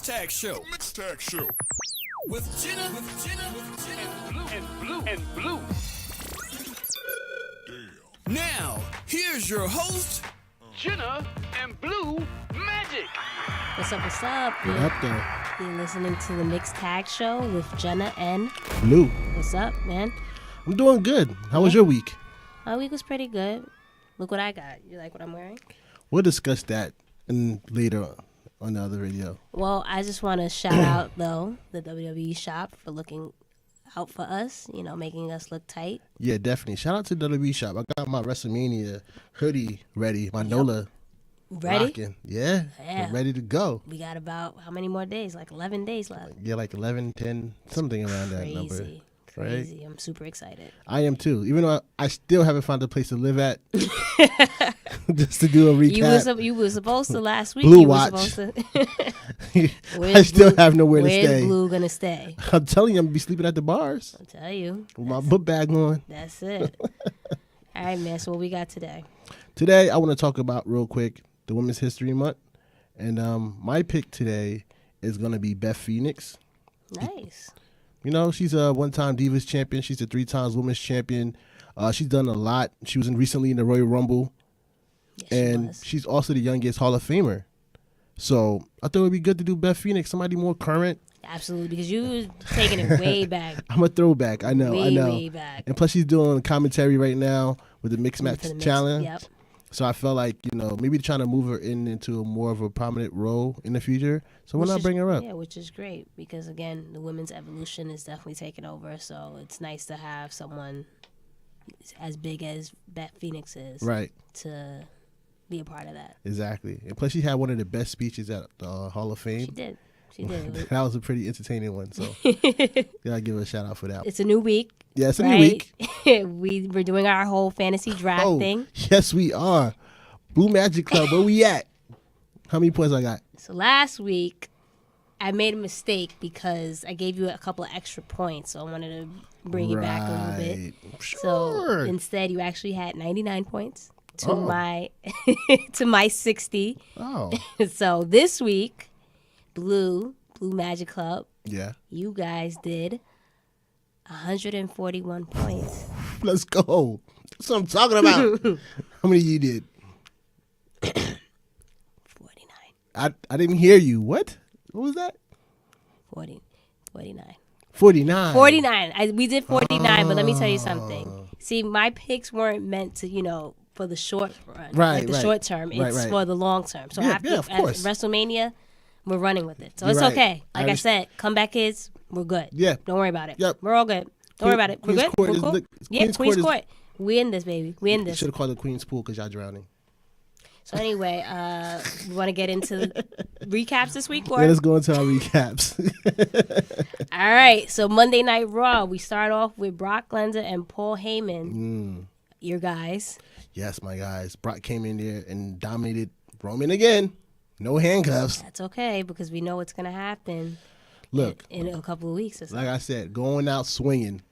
Tag Show. The Mixed Tag Show. With Jenna and Blue. Damn. Now, here's your host, Jenna and Blue Magic. What's up? What up, though? You're listening to the Mixed Tag Show with Jenna and Blue. What's up, man? I'm doing good. How was your week? My week was pretty good. Look what I got. You like what I'm wearing? We'll discuss that later on the other video. Well, I just want to shout out, though, the WWE shop for looking out for us, making us look tight. Yeah, definitely. Shout out to WWE Shop. I got my Wrestlemania hoodie ready. My Nola Ready? rocking. Yeah, Yeah. ready to go. We got about how many more days? Like 11 days left. Yeah, like 11, 10, something around that number. Crazy. I'm super excited. I am too. Even though I still haven't found a place to live at. Just to do a recap. You were supposed to last week. Blue you watch. Were supposed to. I still have nowhere to stay. Where's Blue gonna stay? I'm telling you, I'm going to be sleeping at the bars. I'll tell you. With my book bag on. That's it. All right, man. So what we got today? Today, I want to talk about real quick the Women's History Month. And my pick today is going to be Beth Phoenix. Nice. She's a one-time Divas champion. She's a 3 times Women's champion. She's done a lot. She was recently in the Royal Rumble. Yes, she's also the youngest Hall of Famer. So I thought it would be good to do Beth Phoenix, somebody more current. Absolutely, because you was taking it way back. I'm a throwback. I know. Way back. And plus, she's doing commentary right now with the Mixed Match Challenge. Yep. So I felt like, maybe trying to move her into a more of a prominent role in the future. So why not bring her up? Yeah, which is great because, again, the women's evolution is definitely taking over. So it's nice to have someone as big as Beth Phoenix is. Right. To be a part of that. Exactly. And plus, she had one of the best speeches at the Hall of Fame. She did. That was a pretty entertaining one. So gotta give her a shout out for that. It's a new week. Yeah, it's a new week. We're doing our whole fantasy draft thing. Yes, we are. Blue Magic Club, where we at? How many points I got? So last week, I made a mistake because I gave you a couple of extra points. So I wanted to bring it back a little bit. Sure. So instead, you actually had 99 points to my 60. Oh. So this week, Blue Magic Club, Yeah. you guys did 141 points. Let's go. That's what I'm talking about. How many you did? 49. I didn't hear you. What was that? 49. 49. 49. We did 49, but let me tell you something. See, my picks weren't meant to, for the short run. Right, the short term. It's for the long term. So Yeah, after of course. at WrestleMania, we're running with it. So You're it's right. okay. Like I said, comeback kids, we're good. Yeah. Don't worry about it. Yep. We're all good. Don't worry about it. We're Queen's good. Court We're is cool. Queen's Queen's Court Court. We in this, baby. We in this. Should have called it Queen's Pool because y'all drowning. So anyway, we want to get into recaps this week, or? Yeah, let's go into our recaps. All right. So Monday Night Raw, we start off with Brock Lesnar and Paul Heyman. Your guys. Yes, my guys. Brock came in there and dominated Roman again. No handcuffs. That's okay because we know what's going to happen. Look. In a couple of weeks or so. Like I said, going out swinging.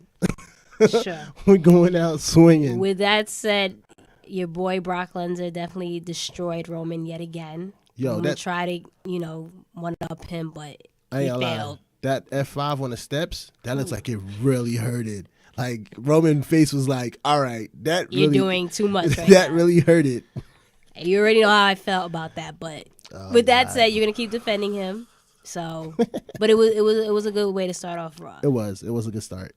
Sure. We're going out swinging. With that said, your boy Brock Lesnar definitely destroyed Roman yet again. That tried to, one up him, but I he ain't gonna lie. failed. That F5 on the steps, that looks like it really hurted. Like Roman's face was like, all right, You're doing too much right that now. really hurted. You already know how I felt about that, but with that said, you're gonna keep defending him. So, but it was a good way to start off Raw. It was a good start.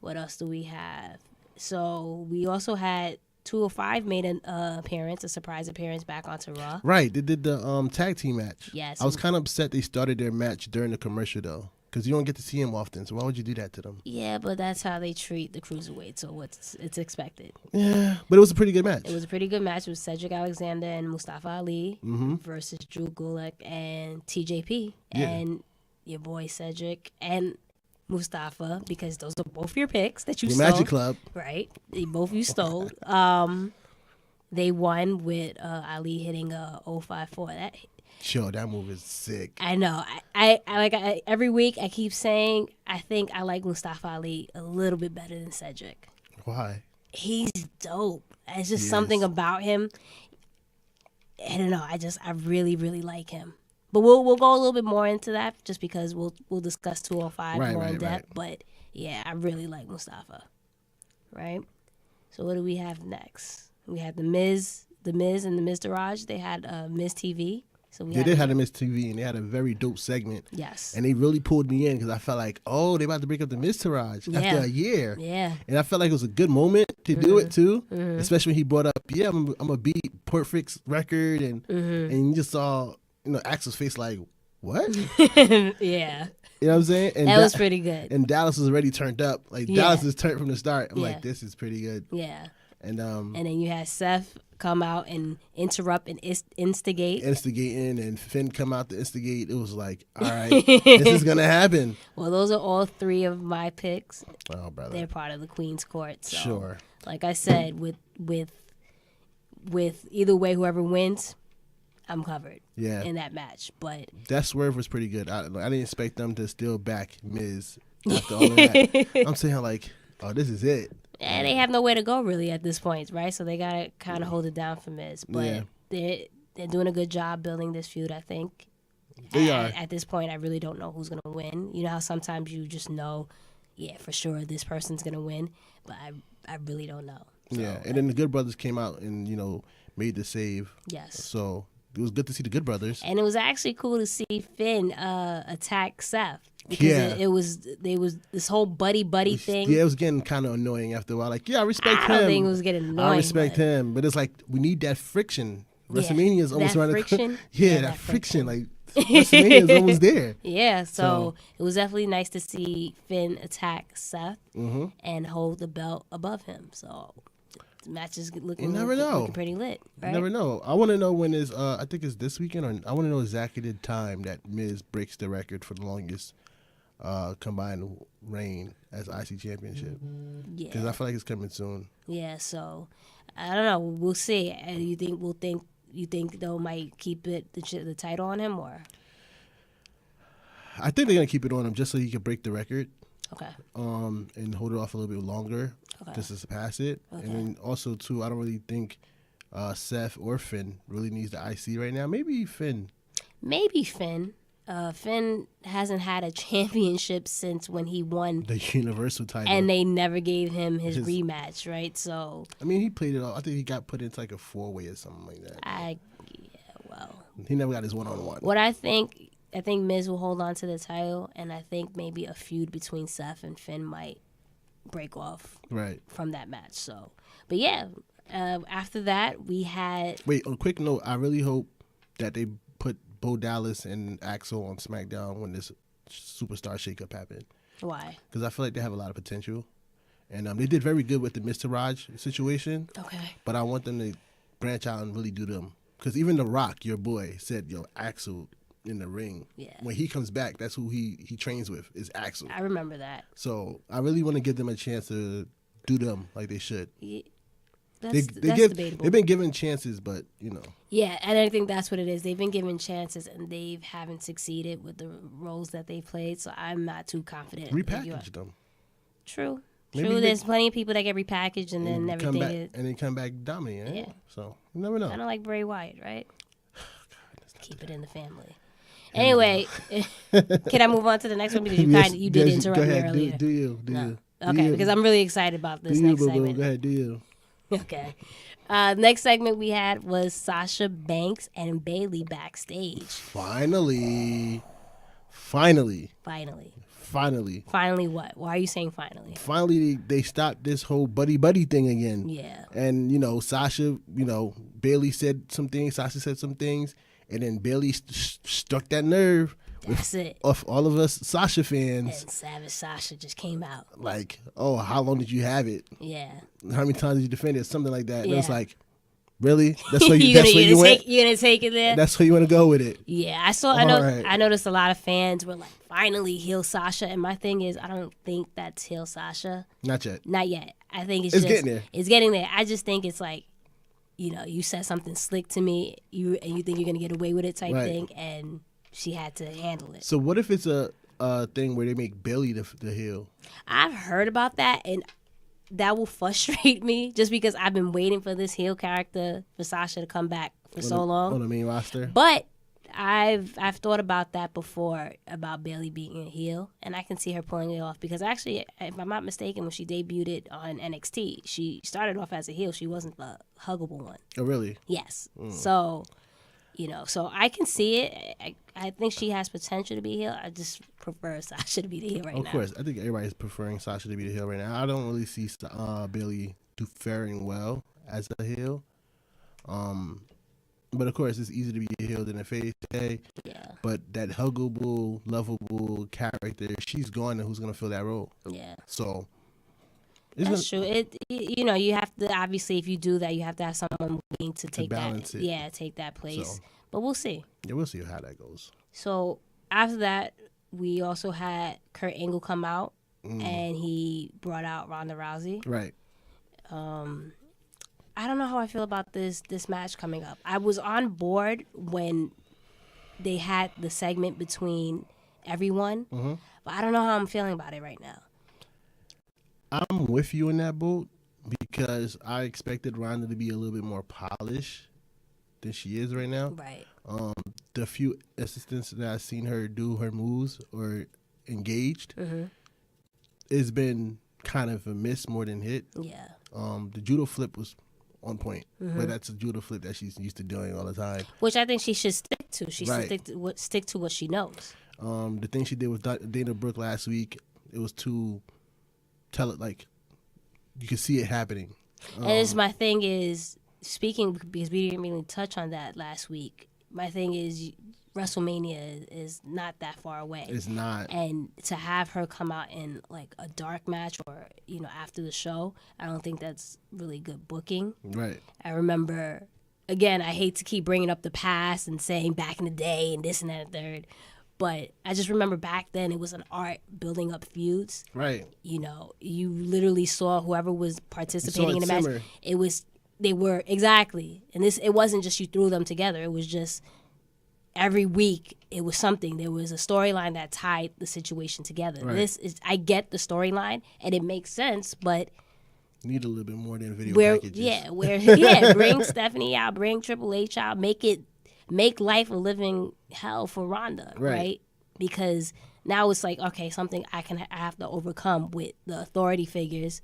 What else do we have? So we also had 205 made an appearance, a surprise appearance back onto Raw. Right, they did the tag team match. Yes. I was kind of upset they started their match during the commercial though, because you don't get to see them often. So why would you do that to them? Yeah, but that's how they treat the cruiserweight, so it's expected. Yeah, but it was a pretty good match. It was a pretty good match. It was Cedric Alexander and Mustafa Ali versus Drew Gulak and TJP and your boy Cedric and Mustafa, because those are both your picks that you the stole. Magic Club. Right. Both you stole. They won with Ali hitting a 054. That move is sick. I know. I every week I keep saying I think I like Mustafa Ali a little bit better than Cedric. Why? He's dope. It's just something about him. I don't know. I really, really like him. But we'll go a little bit more into that just because we'll discuss 205 more in depth. Right. But yeah, I really like Mustafa. Right? So what do we have next? We had the Miz and the Miz Taraj. They had Miz TV. So they did have a Miz TV, and they had a very dope segment. Yes. And they really pulled me in because I felt like, they about to break up the Miz Taraj after a year. Yeah. And I felt like it was a good moment to do it too, especially when he brought up, I'm a beat Perfect's record, and you just saw, Axel's face like, what? Yeah. You know what I'm saying? And that was pretty good. And Dallas was already turned up. Like Dallas is turned from the start. I'm like, this is pretty good. Yeah. And then you had Seth come out and interrupt and instigate. Instigating, and Finn come out to instigate. It was like, all right, this is gonna happen. Well, those are all three of my picks. Oh, brother. They're part of the Queen's Court. So, sure. Like I said, with either way, whoever wins, I'm covered. Yeah. In that match, but that swerve was pretty good. I didn't expect them to still back Miz after all of that. I'm saying like, this is it. And they have nowhere to go really at this point, right? So they gotta kind of hold it down for Miz. But they're doing a good job building this feud, I think. They are. At this point, I really don't know who's gonna win. You know how sometimes you just know, for sure this person's gonna win, but I really don't know. So, and then the Good Brothers came out and made the save. Yes. So it was good to see the Good Brothers. And it was actually cool to see Finn attack Seth. Because it was this whole buddy thing. Yeah, it was getting kind of annoying after a while. Like, I respect him. I don't think it was getting annoying. I respect him. But it's like, we need that friction. WrestleMania is almost around the corner. That friction. Like, WrestleMania is almost there. Yeah, so it was definitely nice to see Finn attack Seth and hold the belt above him. So the match is looking pretty lit. Right? You never know. I want to know when is, I think it's this weekend, or I want to know exactly the time that Miz breaks the record for the longest combined reign as IC championship. Yeah, because I feel like it's coming soon. Yeah, so I don't know. We'll see. You think they might keep the title on him, or? I think they're gonna keep it on him just so he can break the record. Okay. And hold it off a little bit longer, just to surpass it. Okay. And then also too, I don't really think Seth or Finn really needs the IC right now. Maybe Finn. Finn hasn't had a championship since when he won the Universal title, and they never gave him his rematch, right? So I mean, he played it all. I think he got put into like a 4-way or something like that. He never got his one-on-one. What I think Miz will hold on to the title, and I think maybe a feud between Seth and Finn might break off from that match. So, but after that we had. Wait, on a quick note, I really hope that they put Bo Dallas and Axel on SmackDown when this superstar shakeup happened. Why? Because I feel like they have a lot of potential, and they did very good with the Mr. Raj situation. Okay. But I want them to branch out and really do them. Because even The Rock, your boy, said, Axel in the ring. Yeah. When he comes back, that's who he trains with, is Axel. I remember that. So I really want to give them a chance to do them like they should. Yeah. That's debatable. They've been given chances, but Yeah, and I think that's what it is. They've been given chances, and they haven't succeeded with the roles that they played. So I'm not too confident. Repackage them. True. There's plenty of people that get repackaged and then never did it. And then come back dominant. Yeah. So you never know. Kind of like Bray Wyatt, right? Keep it in the family. Anyway, can I move on to the next one because you did interrupt me earlier? Do you? Okay, because I'm really excited about this next segment. Go ahead, do you? Okay. Next segment we had was Sasha Banks and Bayley backstage. Finally what? Why are you saying finally? Finally, they stopped this whole buddy thing again. Yeah. And, Sasha, Bayley said some things, Sasha said some things, and then Bayley struck that nerve. That's it. Of all of us Sasha fans. And Savage Sasha just came out. Like, how long did you have it? Yeah. How many times did you defend it? Something like that. And it's like, really? That's where you went? You're going to take it there? That's where you want to go with it? Yeah. I noticed a lot of fans were like, finally heel Sasha. And my thing is, I don't think that's heel Sasha. Not yet. I think it's getting there. It's getting there. I just think it's like, you said something slick to me, and you think you're going to get away with it type thing, and she had to handle it. So what if it's a thing where they make Bayley the heel? I've heard about that, and that will frustrate me just because I've been waiting for this heel character for Sasha to come back for so long on the main roster. But I've thought about that before, about Bayley being a heel, and I can see her pulling it off because actually, if I'm not mistaken, when she debuted it on NXT, she started off as a heel. She wasn't the huggable one. Oh, really? Yes. So, so I can see it. I think she has potential to be a heel. I just prefer Sasha to be the heel right now. Of course, I think everybody's preferring Sasha to be the heel right now. I don't really see Bayley faring well as a heel. But of course, it's easier to be a heel than a face. Okay? Yeah. But that huggable, lovable character, she's gone, and who's gonna fill that role? Yeah. So that's true. You have to, obviously, if you do that, you have to have someone willing to take balance that. it. Yeah, take that place. So, but we'll see. Yeah, we'll see how that goes. So after that, we also had Kurt Angle come out, and he brought out Ronda Rousey. Right. I don't know how I feel about this match coming up. I was on board when they had the segment between everyone, but I don't know how I'm feeling about it right now. I'm with you in that boat because I expected Ronda to be a little bit more polished than she is right now. Right. The few assistants that I've seen her do her moves or engaged, it's been kind of a miss more than hit. Yeah. The judo flip was on point, but that's a judo flip that she's used to doing all the time. Which I think she should stick to. She Right. should stick to what she knows. The thing she did with Dana Brooke last week, it was to tell it like you could see it happening. And my thing is, speaking, because we didn't really touch on that last week, my thing is WrestleMania is not that far away. It's not. And to have her come out in like a dark match or, after the show, I don't think that's really good booking. Right. I remember, again, I hate to keep bringing up the past and saying back in the day and this and that and third, but I just remember back then it was an art building up feuds. Right. You literally saw whoever was participating in the match. Simmer. They were, exactly. And it wasn't just you threw them together. It was just every week it was something. There was a storyline that tied the situation together. Right. I get the storyline and it makes sense, but need a little bit more than video packages. Bring Stephanie out, bring Triple H out, make life a living hell for Ronda, right? Because now it's like, okay, something I have to overcome with the authority figures,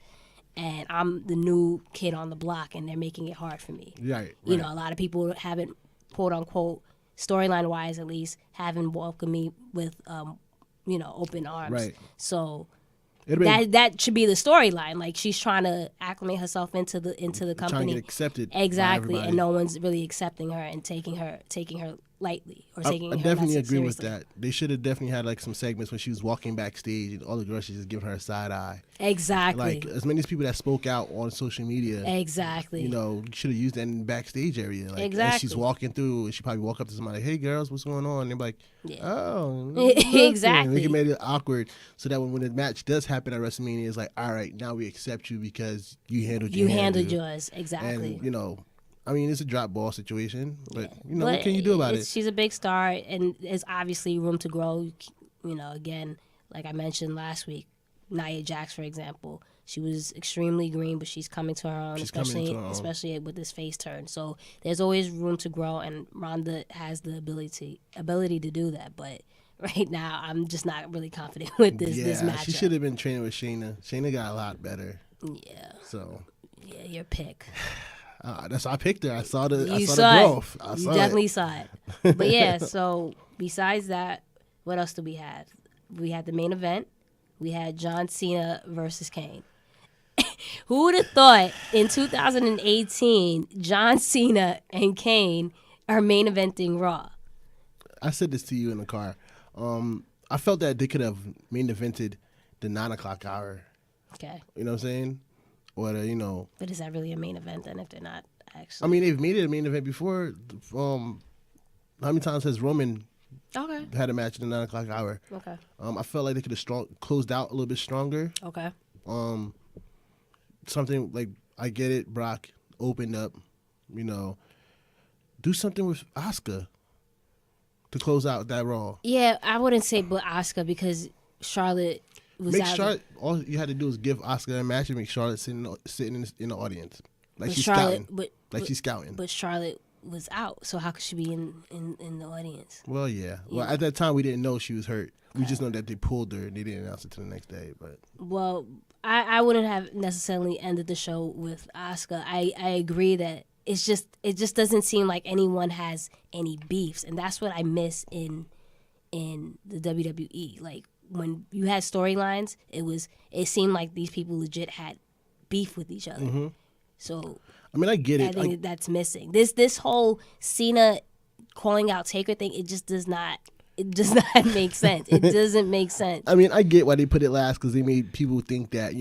and I'm the new kid on the block, and they're making it hard for me. Right. A lot of people haven't, quote unquote, storyline wise at least, haven't welcomed me with, open arms. Right. So that should be the storyline. Like, she's trying to acclimate herself into the company, trying to get accepted. Exactly, and no one's really accepting her and taking her lightly or taking her. I definitely agree seriously. with that. They should have definitely had like some segments when she was walking backstage and all the girls should just giving her a side eye. Exactly. Like as many people that spoke out on social media. Exactly. You should have used that in the backstage area. Like, exactly. As she's walking through, she probably walk up to somebody, "Hey girls, what's going on?" And they're like, "Oh, exactly." They can make it awkward so that when the match does happen at WrestleMania, it's like, "All right, now we accept you because you handled yours." Exactly. And it's a drop ball situation, but what can you do about it? She's a big star, and there's obviously room to grow. Again, like I mentioned last week, Nia Jax, for example, she was extremely green, but she's coming to her own, especially with this face turn. So there's always room to grow, and Ronda has the ability to do that. But right now, I'm just not really confident with this match. She should have been training with Shayna. Shayna got a lot better. Yeah. So. Yeah, your pick. That's why I picked her. I saw the growth. You definitely saw it. But yeah, so besides that, what else do we have? We had the main event. We had John Cena versus Kane. Who would have thought in 2018 John Cena and Kane are main eventing Raw? I said this to you in the car. I felt that they could have main evented the 9 o'clock hour. Okay. You know what I'm saying? Or But is that really a main event then if they're not actually? I mean, they've made it a main event before. How many times has Roman had a match in the 9 o'clock hour? Okay. I felt like they could have closed out a little bit stronger. Okay. Something like, I get it, Brock opened up, do something with Asuka to close out that Raw. Yeah, I wouldn't say but Asuka because Charlotte was out. All you had to do was give Asuka a match and make Charlotte sitting in the audience. Like she's Charlotte, scouting. She's scouting. But Charlotte was out. So how could she be in the audience? Well, yeah. Well, at that time we didn't know she was hurt. We just know that they pulled her and they didn't announce it to the next day. But well, I wouldn't have necessarily ended the show with Asuka. I agree that it just doesn't seem like anyone has any beefs, and that's what I miss in the WWE. Like when you had storylines, it seemed like these people legit had beef with each other. Mm-hmm. So I mean, I get it. I think that's missing. This whole Cena calling out Taker thing, it just does not. It does not make sense. It doesn't make sense. I mean, I get why they put it last because they made people think that,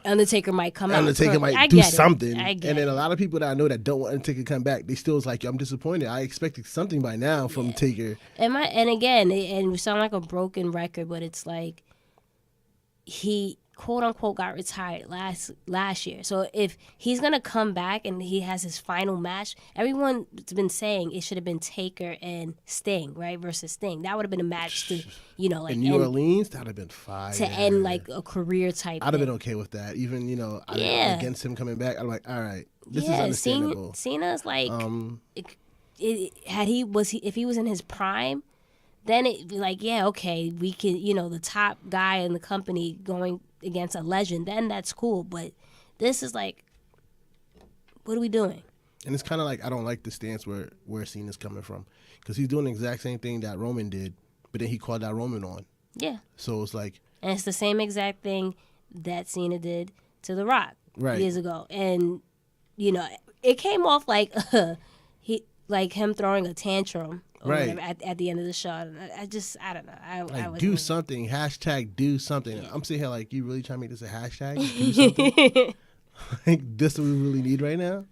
Undertaker might come out. Undertaker might do something. I get and then it. a lot of people that I know that don't want Undertaker to come back, they still was like, I'm disappointed. I expected something by now from Taker. And again, we sound like a broken record, but it's like he quote unquote got retired last year. So if he's gonna come back and he has his final match, everyone's been saying it should have been Taker and Sting, right, versus Sting. That would have been a match to, like in New Orleans, that would have been fire to end like a career type. I'd have been okay with that. Even against him coming back, I'm like, all right, this is understandable. Cena's like, if he was in his prime, then it be like, yeah, okay, we can, the top guy in the company going against a legend, then that's cool. But this is like, what are we doing? And it's kind of like, I don't like the stance where Cena's coming from, because he's doing the exact same thing that Roman did, but then he called out Roman on. Yeah. So it's like, and it's the same exact thing that Cena did to The Rock years ago, and it came off like him throwing a tantrum. Right. At the end of the show. I don't know. I do something. Hashtag do something. Yeah. I'm sitting here like, you really trying to make this a hashtag? Do something? Like, this is what we really need right now?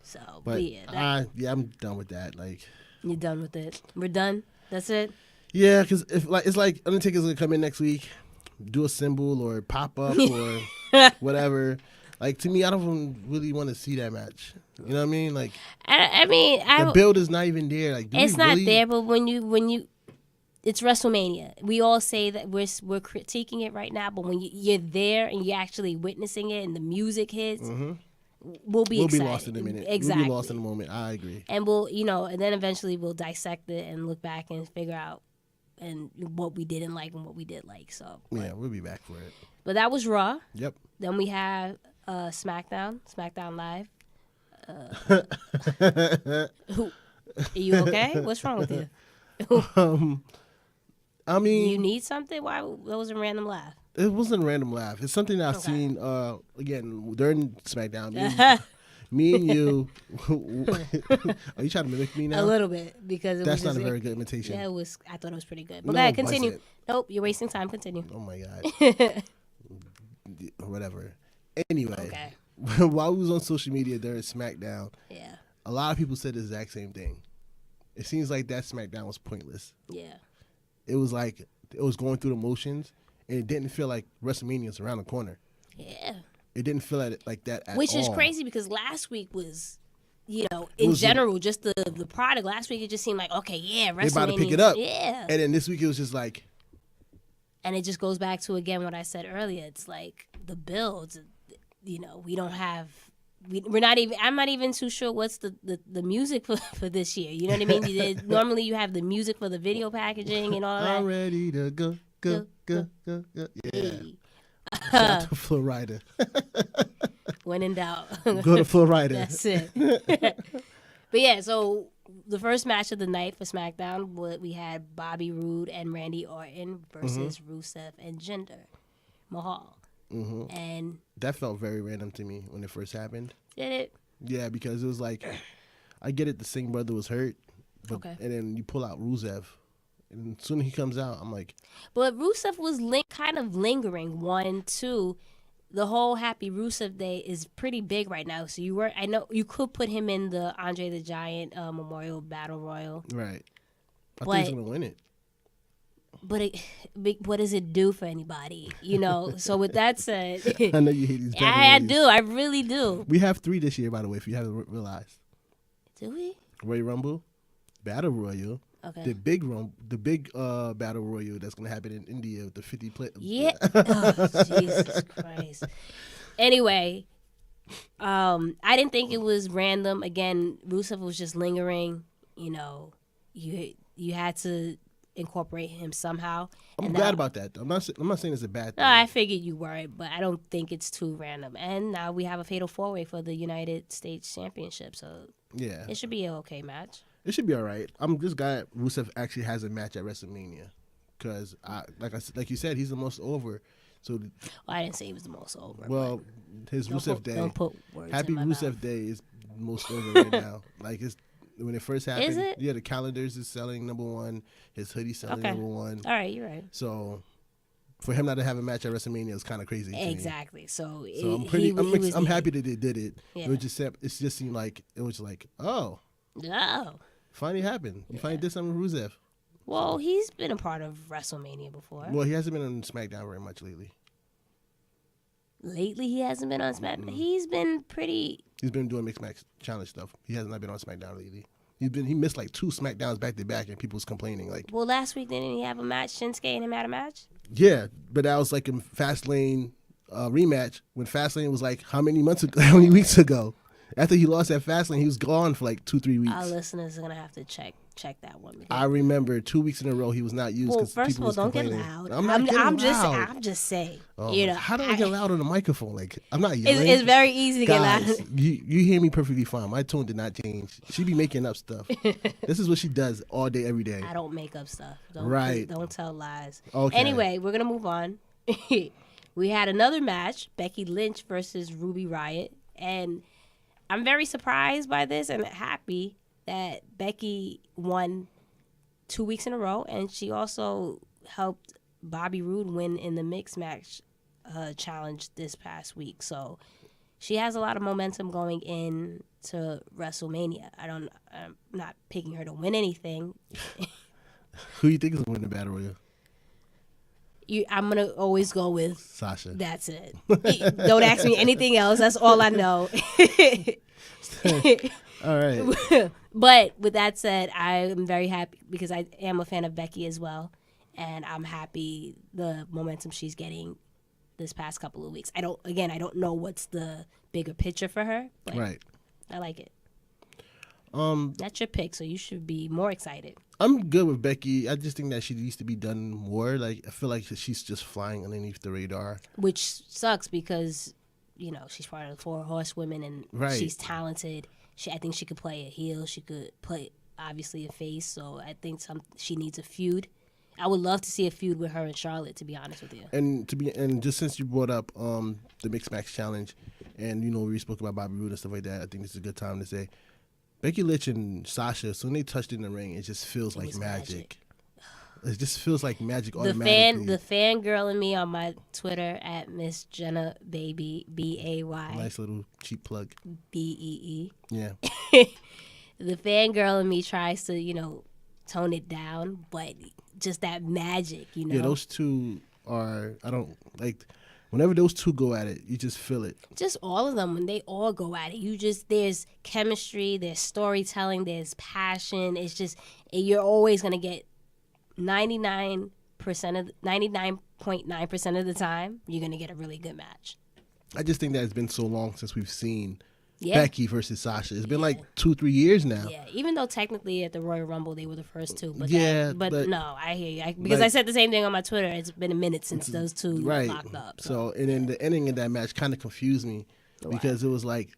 So, but I'm done with that. Like, you're done with it? We're done? That's it? Yeah, because it's like Undertaker's going to come in next week, do a symbol or pop up or whatever. Like, to me, I don't really want to see that match. You know what I mean? Like, the build is not even there. Like, it's not there. But when you, it's WrestleMania. We all say that we're critiquing it right now. But when you're there and you're actually witnessing it and the music hits, we'll be lost in a minute. Exactly, we'll be lost in a moment. I agree. And we'll, and then eventually we'll dissect it and look back and figure out and what we didn't like and what we did like. So we'll be back for it. But that was Raw. Yep. Then we have SmackDown Live. Are you okay? What's wrong with you? I mean, you need something? Why that was a random laugh? It wasn't a random laugh. It's something I've seen again during SmackDown. Me and you. Are you trying to mimic me now? A little bit, because that's not a very good imitation. Yeah, it was. I thought it was pretty good. But go ahead, continue. Nope, you're wasting time. Continue. Oh my god. Whatever. Anyway. Okay. While we was on social media during SmackDown, a lot of people said the exact same thing. It seems like that SmackDown was pointless. Yeah. It was like it was going through the motions, and it didn't feel like WrestleMania was around the corner. Yeah. It didn't feel like that at all. Which is crazy, because last week was, in general, just the product. Last week it just seemed like, okay, WrestleMania. They about to pick it up. Yeah. And then this week it was just like. And it just goes back to, again, what I said earlier. It's like the builds. We don't have. We're not even. I'm not even too sure what's the music for this year. You know what I mean? Normally you have the music for the video packaging and all that. I'm ready to go. Yeah. Shout out to Florida. When in doubt, go to Florida. That's it. But yeah, so the first match of the night for SmackDown, we had Bobby Roode and Randy Orton versus Rusev and Jinder Mahal. Mm-hmm. And that felt very random to me when it first happened. Did it? Yeah, because it was like, I get it, the Singh brother was hurt, but, and then you pull out Rusev, and as soon as he comes out, I'm like. But Rusev was kind of lingering. 1, 2, the whole Happy Rusev Day is pretty big right now. So I know you could put him in the Andre the Giant Memorial Battle Royal. Right. I think he's gonna win it. But what does it do for anybody? So with that said, I know you hate these. I do. I really do. We have 3 this year, by the way, if you haven't realized. Do we? Royal Rumble, Battle Royal. Okay. The big Battle Royal that's gonna happen in India with the 50 play. Yeah. Oh, Jesus Christ. Anyway, I didn't think it was random. Again, Rusev was just lingering. You know, you had to incorporate him somehow. I'm glad about that. I'm not saying it's a bad thing. No, I figured you were, but I don't think it's too random. And now we have a fatal 4-way for the United States Championship, so Yeah, it should be an okay match. it should be all right. I'm just glad Rusev actually has a match at WrestleMania, because like you said, he's the most over. So Well, I didn't say he was the most over. well, his Rusev Day. Don't put words Happy in my Rusev mouth. Day is most over right now. Like it's when it first happened. Is it? Yeah, the calendars is selling #1. His hoodie selling Okay. #1. All right, you're right. So for him not to have a match at WrestleMania is kind of crazy. To me. Exactly. So, I'm happy that they did it. Yeah. It just seemed like it was like, oh, No. finally happened. You finally did something with Rusev. Well, he's been a part of WrestleMania before. Well, he hasn't been on SmackDown very much lately. Lately, he hasn't been on SmackDown. He's been pretty. He's been doing mixed match challenge stuff. He has not been on SmackDown lately. He missed like 2 SmackDowns back to back, and people was complaining like, Well, last week didn't he have a match? Shinsuke and him had a match. yeah, but that was like in Fastlane rematch when Fastlane was like how many weeks ago? After he lost at Fastlane, he was gone for like 2-3 weeks. Our listeners are gonna have to check that one. Because I remember 2 weeks in a row he was not used well, because first of people all, was don't get complaining. loud. I'm not getting loud. I'm just saying. Oh, You know, how do I get loud on the microphone? Like I'm not yelling. It's very easy to Guys, get loud. you hear me perfectly fine. My tone did not change. She be making up stuff. This is what she does all day, every day. I don't make up stuff. Right. Don't tell lies. Okay. Anyway, we're gonna move on. We had another match: Becky Lynch versus Ruby Riott, and I'm very surprised by this and happy that Becky won 2 weeks in a row, and she also helped Bobby Roode win in the mixed match challenge this past week. So she has a lot of momentum going into WrestleMania. I'm not picking her to win anything. Who you think is going to win the battle royal? I'm gonna always go with Sasha. that's it. Don't ask me anything else. That's all I know. All right. But with that said, I am very happy because I am a fan of Becky as well, and I'm happy the momentum she's getting this past couple of weeks. I don't know what's the bigger picture for her, but Right. I like it. That's your pick, so you should be more excited. I'm good with Becky. I just think that she needs to be done more. Like I feel like she's just flying underneath the radar. Which sucks because, you know, she's part of the 4 Horsewomen and Right. she's talented. I think she could play a heel. She could play, obviously, a face. So I think she needs a feud. I would love to see a feud with her and Charlotte, to be honest with you. And just since you brought up the mixed match challenge, and you know we spoke about Bobby Roode and stuff like that, I think this is a good time to say Becky Lynch and Sasha. So when they touched in the ring, it just feels like was magic. It just feels like magic automatically. The fangirl in me on my Twitter at Miss Jenna Baby BAY Nice little cheap plug. BEE. Yeah. The fangirl in me tries to, you know, tone it down, but just that magic, you know. Yeah, those two are. I don't like. Whenever those two go at it, you just feel it. Just all of them, when they all go at it, there's chemistry, there's storytelling, there's passion. It's just, you're always going to get 99.9% of the time, you're going to get a really good match. I just think that it's been so long since we've seen Yeah. Becky versus Sasha. It's been like 2-3 years now. Yeah, even though technically at the Royal Rumble they were the first two, but but no, I hear you because I said the same thing on my Twitter. It's been a minute since those two locked up. So and then the ending of that match kind of confused me because it was like,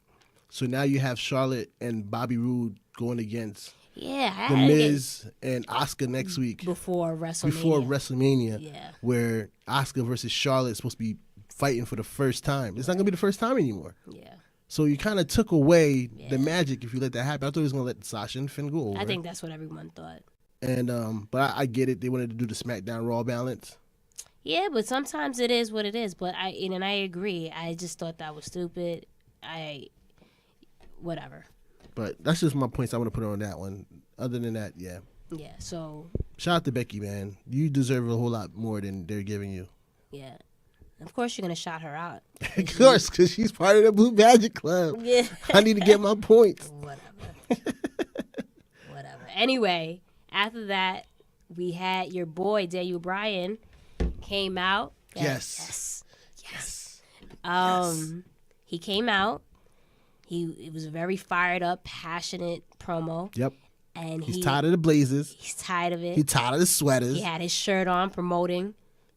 so now you have Charlotte and Bobby Roode going against yeah, The Miz and Asuka next week before WrestleMania. Yeah. where Asuka versus Charlotte is supposed to be fighting for the first time. It's not gonna be the first time anymore. Yeah. So you kind of took away the magic if you let that happen. I thought he was gonna let Sasha and Finn go over. I think that's what everyone thought. And but I get it. They wanted to do the SmackDown Raw balance. Yeah, but sometimes it is what it is. But I agree. I just thought that was stupid. Whatever. But that's just my points I want to put on that one. Other than that, yeah. Yeah. So. Shout out to Becky, man. You deserve a whole lot more than they're giving you. Yeah. Of course, you're gonna shout her out. Of course, because she's part of the Blue Magic Club. Yeah. I need to get my points. Whatever. Anyway, after that, we had your boy Daniel Bryan came out. Yes. He came out It was a very fired up, passionate promo. Yep. And he's tired of the blazers. He's tired of it. He's tired of the sweaters. He had his shirt on promoting.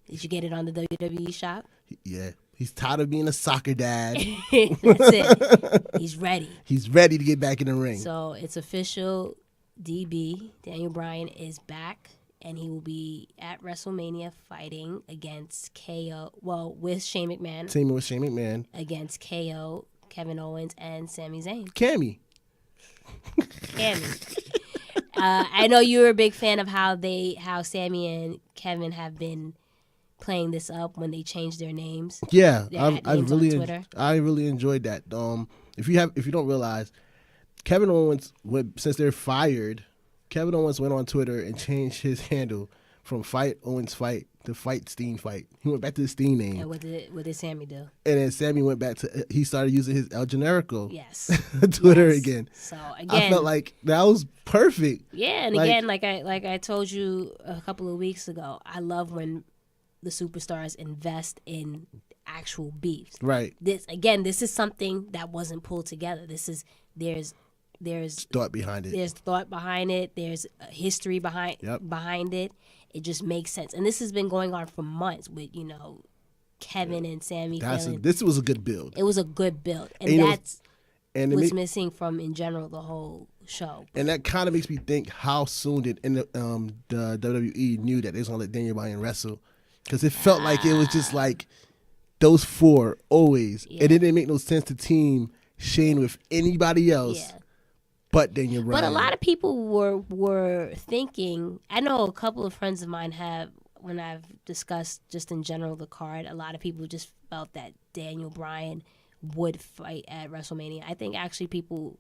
Did you get it on the WWE shop? Yeah. He's tired of being a soccer dad. That's it. He's ready. He's ready to get back in the ring. So it's official. DB, Daniel Bryan, is back, and he will be at WrestleMania fighting against KO. Well, with Shane McMahon. Same with Shane McMahon. Against KO, Kevin Owens, and Sami Zayn. Cammy. I know you're a big fan of how Sami and Kevin have been playing this up when they changed their names. Yeah, I really enjoyed that. If you don't realize, Kevin Owens since they're fired, Kevin Owens went on Twitter and changed his handle from Fight Owens Fight to Fight Steen Fight. He went back to the Steen name. And what did Sami do? And then Sami went back to he started using his El Generico. Yes. Twitter again. So again, I felt like that was perfect. Yeah, and again, like I told you a couple of weeks ago, I love when the superstars invest in actual beefs. Right. This is something that wasn't pulled together. There's thought behind it. There's thought behind it. There's a history behind it. It just makes sense. And this has been going on for months with, Kevin and Sami. This was a good build. It was a good build. And that's what's missing from, in general, the whole show. And that kind of makes me think, how soon did the WWE knew that they was going to let Daniel Bryan wrestle? Because it felt like it was just like those four always. Yeah. And it didn't make no sense to team Shane with anybody else but Daniel Bryan. But a lot of people were thinking, I know a couple of friends of mine have, when I've discussed just in general the card, a lot of people just felt that Daniel Bryan would fight at WrestleMania. I think actually people,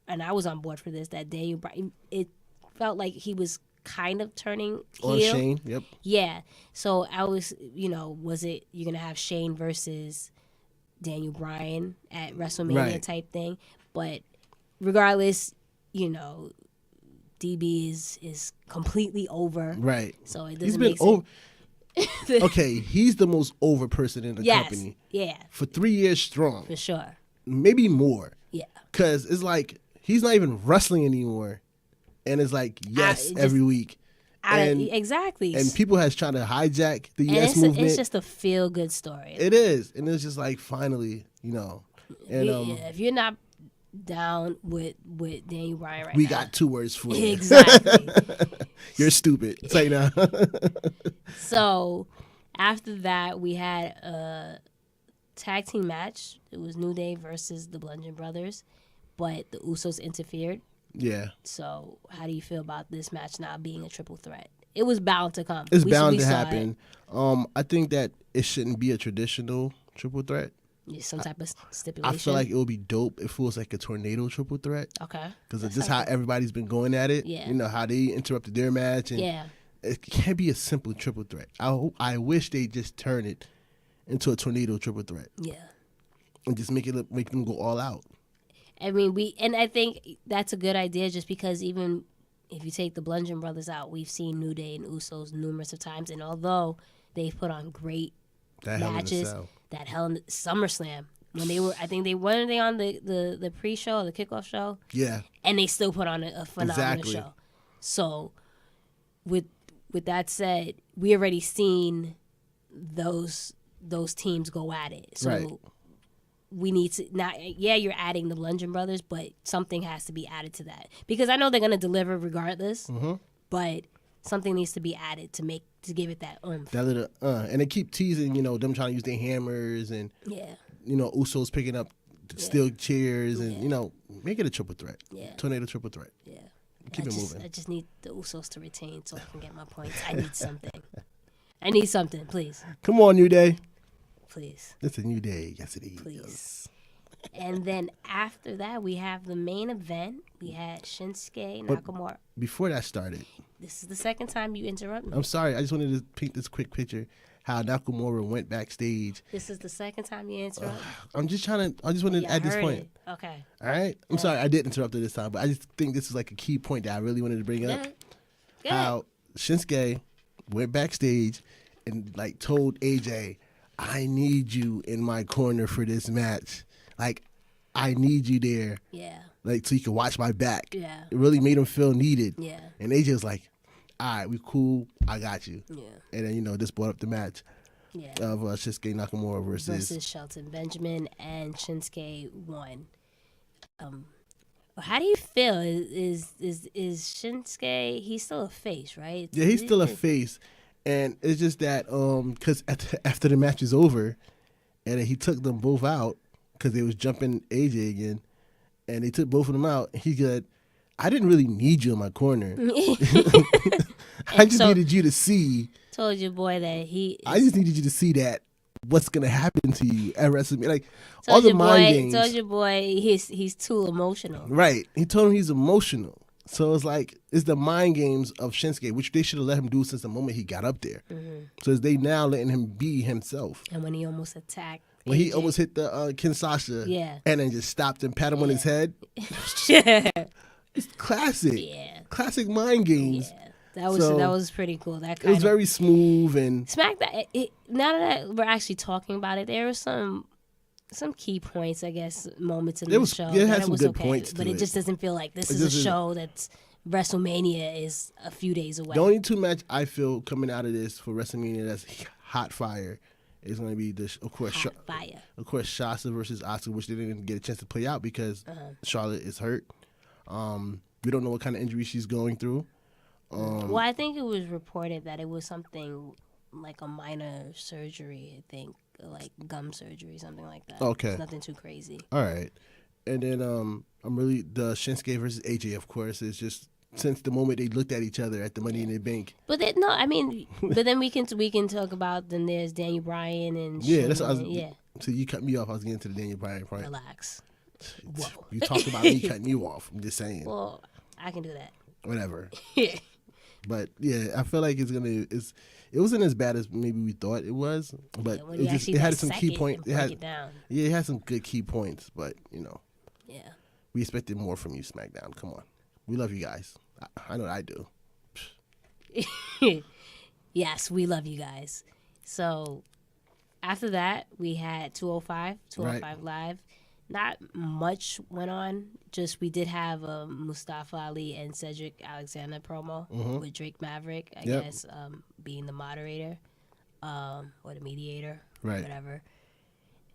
and I was on board for this, that Daniel Bryan, it felt like he was kind of turning heel. On Shane, yep. Yeah. So I was, was it you're going to have Shane versus Daniel Bryan at WrestleMania type thing? But regardless, DB is completely over. Right. So it doesn't make sense. Okay, he's the most over person in the company. Yeah. For 3 years strong. For sure. Maybe more. Yeah. Because it's like he's not even wrestling anymore. And it's like, every week. Exactly. And people has tried to hijack the yes movement. It's just a feel-good story. It is. And it's just like, finally, And, if you're not down with Daniel Bryan right now. We got 2 words for you. Exactly. You're stupid. Say now. So, after that, we had a tag team match. It was New Day versus the Bludgeon Brothers, but the Usos interfered. Yeah. So, how do you feel about this match not being a triple threat? It was bound to come. It's bound to happen. I think that it shouldn't be a traditional triple threat. Yeah, some type of stipulation. I feel like it would be dope if it was like a tornado triple threat. Okay. Because it's just how everybody's been going at it. Yeah. How they interrupted their match. And it can't be a simple triple threat. I wish they just turn it into a tornado triple threat. Yeah. And just make them go all out. I mean, I think that's a good idea just because even if you take the Bludgeon Brothers out, we've seen New Day and Usos numerous of times. And although they've put on great matches, that Hell in SummerSlam, when they were, I think they on the pre-show or the kickoff show. Yeah. And they still put on a phenomenal show. So with that said, we already seen those teams go at it. So we need to you're adding the Bludgeon Brothers, but something has to be added to that. Because I know they're gonna deliver regardless, but something needs to be added to give it that oomph. That little and they keep teasing, them trying to use their hammers and Usos picking up steel chairs and make it a triple threat. Yeah. Tornado triple threat. Yeah. Keep it moving. I just need the Usos to retain so I can get my points. I need something. Please. Come on, New Day. Please. It's a new day. Yes, it is. Please. And then after that, we have the main event. We had Shinsuke Nakamura. Before that started. This is the second time you interrupt me. I'm sorry. I just wanted to paint this quick picture how Nakamura went backstage. This is the second time you interrupt me? I just wanted to add this point. It. Okay. All right? I'm sorry. I did interrupt her this time, but I just think this is like a key point that I really wanted to bring up. Good. How Shinsuke went backstage and told AJ, I need you in my corner for this match. I need you there. Yeah. Like, so you can watch my back. Yeah. It really made him feel needed. Yeah. And AJ was like, all right, we cool. I got you. Yeah. And then, this brought up the match of Shinsuke Nakamura versus Shelton Benjamin, and Shinsuke won. How do you feel? Is Shinsuke? He's still a face, right? Yeah, he's still a face, and it's just that because after the match is over, and then he took them both out because they was jumping AJ again, and they took both of them out. And he said, "I didn't really need you in my corner. I just needed you to see." Told your boy that I just needed you to see that what's gonna happen to you at WrestleMania. Like all the mind games. Told your boy he's too emotional. Right. He told him he's emotional. So it's like it's the mind games of Shinsuke, which they should have let him do since the moment he got up there. Mm-hmm. So it's they now letting him be himself. And when he almost attacked. When he almost hit the Kinshasa, and then just stopped and pat him on his head. It's classic. Yeah. Classic mind games. Yeah. That was pretty cool. It was very smooth and SmackDown. Now that we're actually talking about it, there were some key points, I guess, moments in the show. It had some good points, but it just doesn't feel like this is a show that's WrestleMania is a few days away. The only two match I feel coming out of this for WrestleMania that's hot fire is going to be of course Shasta versus Asuka, which they didn't get a chance to play out because Charlotte is hurt. We don't know what kind of injury she's going through. Well, I think it was reported that it was something like a minor surgery, I think, like gum surgery, something like that. Okay. It's nothing too crazy. All right. And then the Shinsuke versus AJ, of course, is just since the moment they looked at each other at the Money in the Bank. But then we can talk about then there's Daniel Bryan and that's what I was, So you cut me off. I was getting to the Daniel Bryan part. Relax. Whoa. You talked about me cutting you off. I'm just saying. Well, I can do that. Whatever. But yeah, I feel like it wasn't as bad as maybe we thought it was, but it had some key points. It had some good key points, but we expected more from you, SmackDown. Come on, we love you guys. I know I do. Yes, we love you guys. So after that, we had 205 Live. Not much went on. Just we did have a Mustafa Ali and Cedric Alexander promo with Drake Maverick, I guess, being the moderator or the mediator, whatever.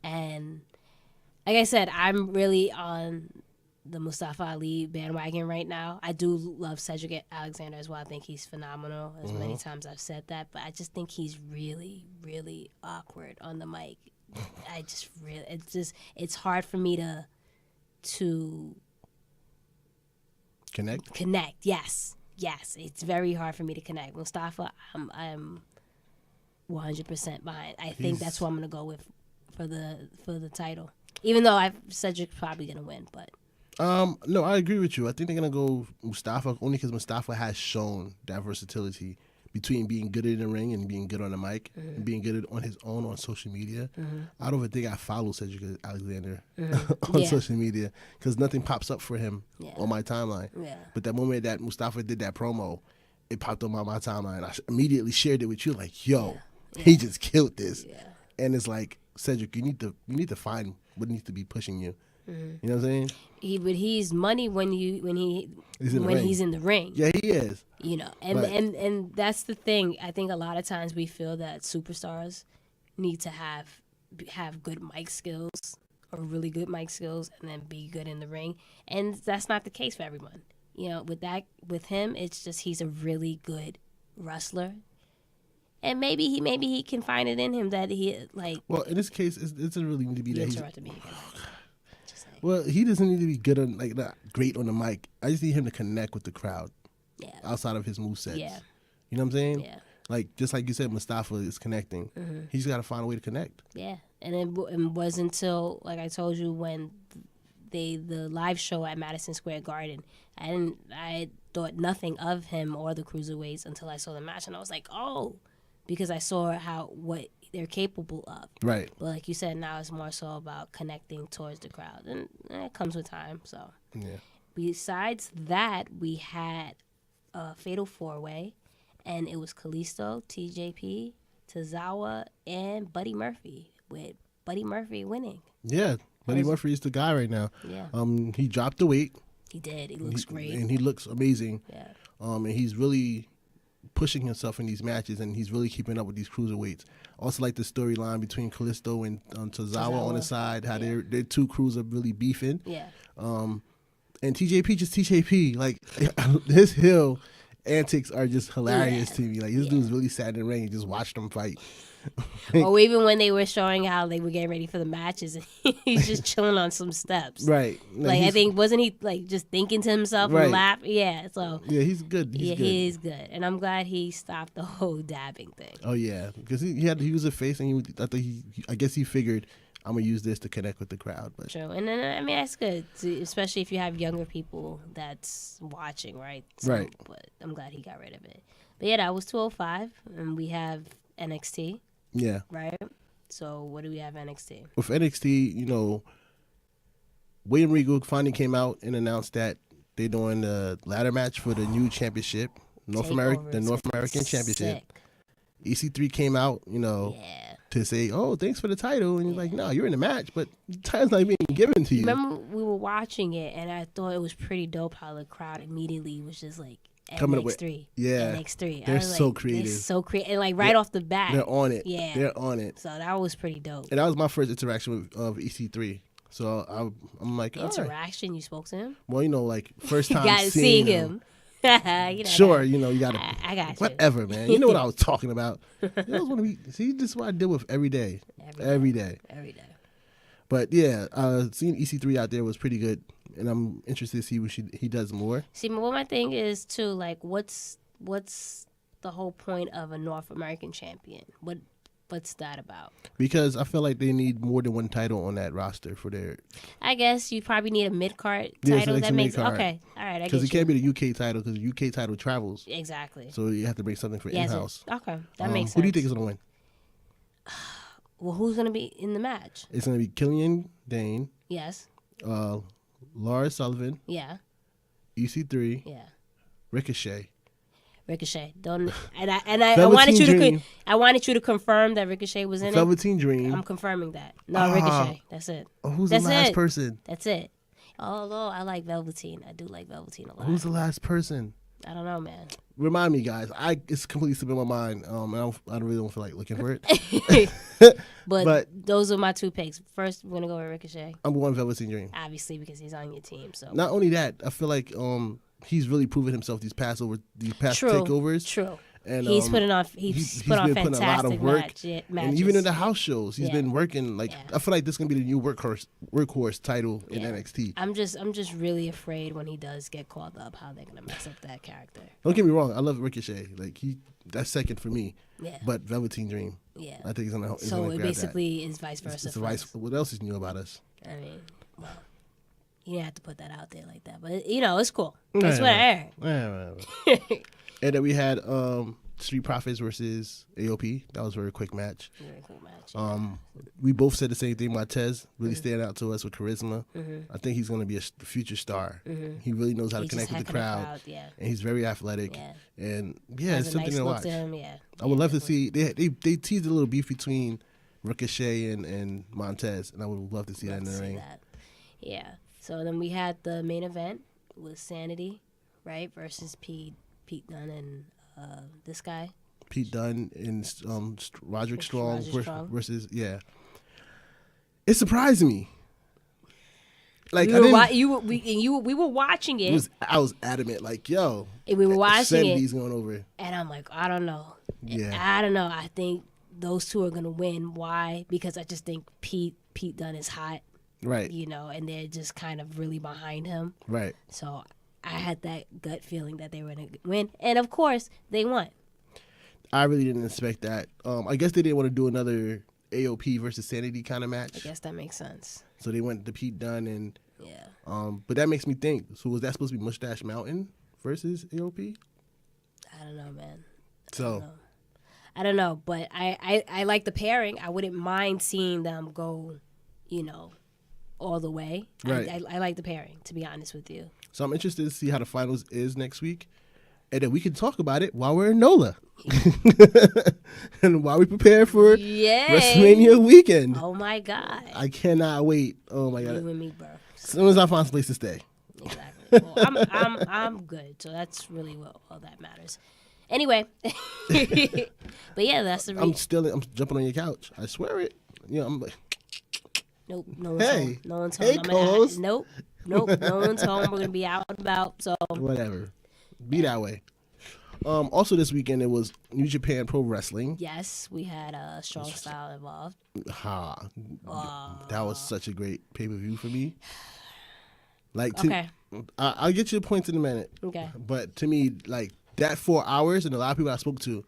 And like I said, I'm really on the Mustafa Ali bandwagon right now. I do love Cedric Alexander as well. I think he's phenomenal, as many times I've said that. But I just think he's really, really awkward on the mic. It's hard for me to connect. Yes, it's very hard for me to connect. Mustafa, I'm 100% behind. I think that's what I'm gonna go with for the title. Even though Cedric's probably gonna win, but no, I agree with you. I think they're gonna go Mustafa only because Mustafa has shown that versatility between being good in the ring and being good on the mic and being good on his own on social media. I don't even think I follow Cedric Alexander on social media because nothing pops up for him on my timeline. Yeah. But that moment that Mustafa did that promo, it popped up on my timeline. I immediately shared it with you like, yo, he just killed this. Yeah. And it's like, Cedric, you need to find what needs to be pushing you. You know what I'm saying? But he's money when he's in the ring. Yeah, he is. And that's the thing. I think a lot of times we feel that superstars need to have good mic skills or really good mic skills and then be good in the ring. And that's not the case for everyone. With him, it's just he's a really good wrestler. And maybe he can find it in him that he like. Well, in this case, it doesn't really need to be that he's. Well, he doesn't need to be good on not great on the mic. I just need him to connect with the crowd. Yeah. Outside of his movesets. Yeah. You know what I'm saying? Yeah. Like just like you said, Mustafa is connecting. He's got to find a way to connect. Yeah. And it wasn't until, like I told you, when the live show at Madison Square Garden, I thought nothing of him or the cruiserweights until I saw the match, and I was like, oh, because I saw what they're capable of. Right. But like you said, now it's more so about connecting towards the crowd. And it comes with time. So besides that, we had a Fatal 4-Way, and it was Kalisto, TJP, Tozawa, and Buddy Murphy, with Buddy Murphy winning. Yeah. Buddy Murphy is the guy right now. Yeah. He dropped the weight. He did. He looks great. And he looks amazing. Yeah. And he's really pushing himself in these matches, and he's really keeping up with these cruiserweights. Also, like the storyline between Kalisto and Tozawa on the side, how their two crews are really beefing. Yeah. And TJP just TJP. Like his heel antics are just hilarious to me. Like this dude's really sat in the ring and just watched them fight. Or even when they were showing how they were getting ready for the matches, he's just chilling on some steps. Right. Like I think wasn't he like just thinking to himself and laugh? Yeah. So yeah, he's good. He is good, and I'm glad he stopped the whole dabbing thing. Oh yeah, because he was a face, and I guess he figured I'm gonna use this to connect with the crowd. But true, and then I mean that's good, especially if you have younger people that's watching, right? So, right. But I'm glad he got rid of it. But yeah, that was 205, and we have NXT. Yeah. Right. So what do we have NXT? With NXT, William Regal finally came out and announced that they're doing the ladder match for the new championship, the North American Championship. EC3 came out, to say, "Oh, thanks for the title," and he's like, "No, you're in the match, but the title's not being given to you." Remember, we were watching it, and I thought it was pretty dope how the crowd immediately was just like, coming NX3, up with, NX3. They're so creative. They're so creative, and like right off the bat, they're on it. Yeah, they're on it. So that was pretty dope. And that was my first interaction of EC3. So I'm like, interaction. Right. You spoke to him? Well, like first time you got to see him. Sure, you got to. I got you. Whatever, man. You know what I was talking about. See, this is what I deal with every day. Every day. But yeah, seeing EC3 out there was pretty good, and I'm interested to see what he does more. See, what my thing is too, like, what's the whole point of a North American champion? What's that about? Because I feel like they need more than one title on that roster for their. I guess you probably need a mid-card title. That makes okay. All right, I because it can't be the UK title because the UK title travels. Exactly. So you have to bring something for in-house. Okay, that makes sense. Who do you think is gonna win? Well, who's gonna be in the match? It's gonna be Killian Dane. Yes. Lars Sullivan. Yeah. EC3. Yeah. Ricochet. Don't I wanted you to confirm that Ricochet was in Velveteen Dream. I'm confirming that. No, Ricochet. That's it. Who's the last person? That's it. Although I like Velveteen. I do like Velveteen a lot. Who's the last person? I don't know, man. Remind me, guys. It's completely slipping my mind. I really don't feel like looking for it. but those are my two picks. First, we're gonna go with Ricochet. I'm going Velveteen Dream. Obviously, because he's on your team. So not only that, I feel like he's really proven himself these past takeovers. True. And he's put on fantastic a lot of work. matches. And even in the house shows, he's been working. Like I feel like this is gonna be the new workhorse title in NXT. I'm just really afraid when he does get called up, how they're gonna mess up that character. Don't get me wrong, I love Ricochet. Like that's second for me. Yeah. But Velveteen Dream. Yeah. I think he's gonna. So it basically is vice versa. What else is new about us? I mean, well, you didn't have to put that out there like that, but it's cool. That's what I heard. And then we had Street Profits versus AOP. That was a very quick match. We both said the same thing. Montez really stand out to us with charisma. I think he's going to be a future star. He really knows how to connect with the crowd. And he's very athletic. And it's something to watch. I would love to see. They teased a little beef between Ricochet and Montez, and I would love to see that in the ring. Yeah. So then we had the main event with Sanity, right, versus Pete Dunne and this guy. Pete Dunne and Roderick Strong versus It surprised me. Like we were watching it. I was adamant, like, yo. And we were watching Sanity's going over. And I'm like, I don't know. Yeah. I don't know. I think those two are gonna win. Why? Because I just think Pete Dunne is hot. Right. And they're just kind of really behind him. Right. So I had that gut feeling that they were going to win. And, of course, they won. I really didn't expect that. I guess they didn't want to do another AOP versus Sanity kind of match. I guess that makes sense. So they went to Pete Dunne and... Yeah. But that makes me think. So was that supposed to be Mustache Mountain versus AOP? I don't know, man. I don't know. But I like the pairing. I wouldn't mind seeing them go, all the way. Right. I like the pairing, to be honest with you. So I'm interested to see how the finals is next week. And then we can talk about it while we're in Nola. and while we prepare for Yay. WrestleMania weekend. Oh my God. I cannot wait. Oh my God. You and me, bro. As soon as I find some place to stay. Exactly. Well, I'm good, so that's really all that matters. Anyway, but yeah, that's the reason. I'm jumping on your couch. I swear it. You know, I'm like, Nope, no one's hey, home. No one's home. hey, co-host. Nope, no one's home. We're gonna be out and about. So whatever. Be that way. Also this weekend it was New Japan Pro Wrestling. yes, we had a strong style involved. That was such a great pay-per-view for me. Like, Okay. I'll get you the points in a minute. Okay. But to me, like that 4 hours, and a lot of people I spoke to,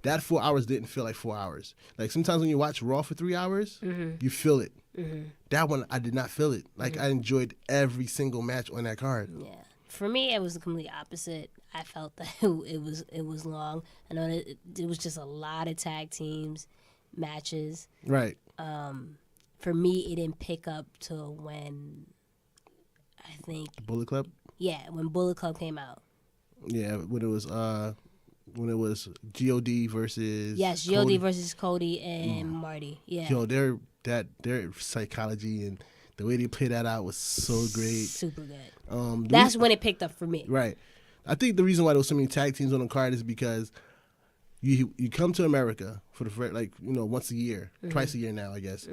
that 4 hours didn't feel like 4 hours. Like sometimes when you watch Raw for 3 hours, you feel it. That one I did not feel it. Like I enjoyed every single match on that card. Yeah. For me, it was the complete opposite. I felt that it was long. I know that it was just a lot of tag teams matches. Right. For me, it didn't pick up till when I think Bullet Club. when Bullet Club came out. Yeah, when it was God versus Yes, Cody. God versus Cody and Marty. Yeah. Yo, their psychology and the way they play that out was so great. Super good. That's when it picked up for me. Right. I think the reason why there was so many tag teams on the card is because you come to America for the first, once a year, twice a year now, I guess,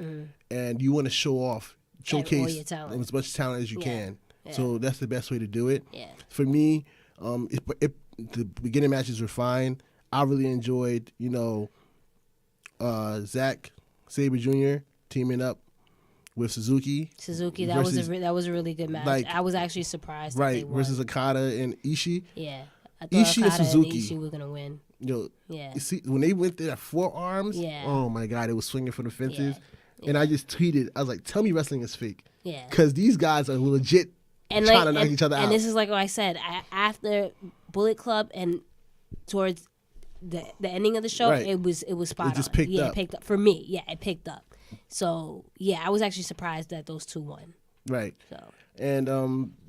and you want to showcase your talent. as much talent as you can. Yeah. So that's the best way to do it. Yeah. For me, the beginning matches were fine. I really enjoyed, Zack Sabre Jr. teaming up with Suzuki. That was a really good match. Like, I was actually surprised. Right, that they won. versus Okada and Ishii. Yeah. I thought Ishii and Okada Suzuki. Ishii were gonna win. Yeah. You see, when they went there at forearms, oh my God, it was swinging for the fences. Yeah. And I just tweeted, I was like, tell me wrestling is fake. Yeah. Because these guys are legit And trying to knock each other out. And this is like what I said. After Bullet Club and towards the ending of the show, Right. it was spot on. It just picked up. It picked up. For me, it picked up. So, I was actually surprised that those two won. Right. So. And